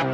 দেখেছি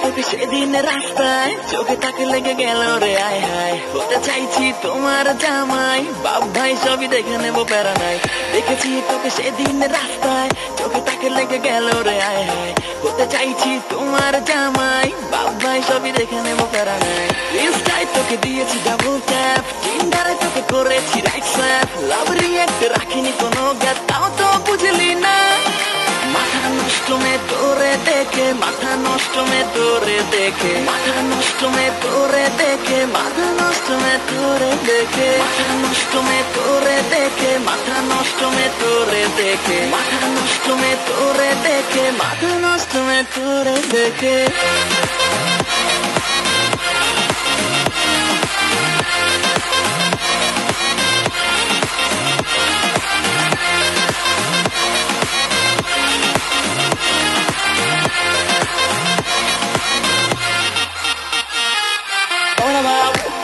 তোকে সেদিন রাস্তায়, চোখে তাকে লেগে গেল রে আয় হায়। হতে চাইছি তোমার জামাই, বাপ ভাই সবই দেখে নেবো প্যারা নাই। দেখেছি তোকে সেদিন রাস্তায়, চোখে তাকে লেগে গেল রে আয় হায়। হতে চাইছি তোমার জামাই, বাপ ভাই সবই দেখে নেবো প্যারা নাই। ইনস্টায় তোকে দিয়েছি ডাবল ট্যাপ, টিন্ডারে তোকে করেছি রাইট স্ল্যাপ। লাভ রিয়েক্ট রাখিনি কোনো গ্যাপ, তাও তো বুঝলি না। মাথা নষ্ট মে তোরে দেখে, মাথা নষ্ট মে তোরে দেখে, মাথা নষ্ট মে তোরে দেখে, মাথা নষ্ট মে তোরে দেখে, মাথা নষ্ট মে তোরে দেখে, মাথা নষ্ট মে তোরে দেখে, মাথা নষ্ট মে তোরে দেখে, মাথা নষ্ট মে তোরে দেখে।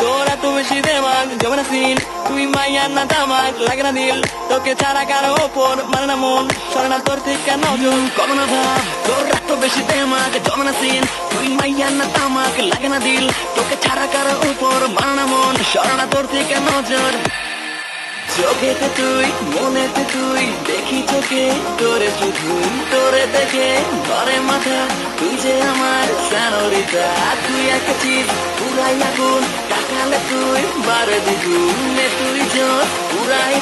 তোরা তো বেশি দেমাগ জমে না সিন, তুই মাইয়ার না তামাক লাগে না দিল। তোকে ছাড়া কারো ওপর মানে না মন, সরে না তোর থেকে নজর কম না ভাব। তোরা তো বেশি দেমাগ জমে না সিন, তুই মাইয়ার না তামাক লাগে না দিল। তোকে ছাড়া কারো ওপর মানে না মন, সরে না তোর থেকে নজর। চোখেতে তুই মনেতে তুই, দেখি চোখে তোরে শুধুই, তোরে দেখে ঘরে মাথা। তুই যে আমার সানোরিতা, তুই একটা চিজ পুরাই আগুন, তাকালে তুই বারে দ্বিগুণ। তুই জোর পুরাই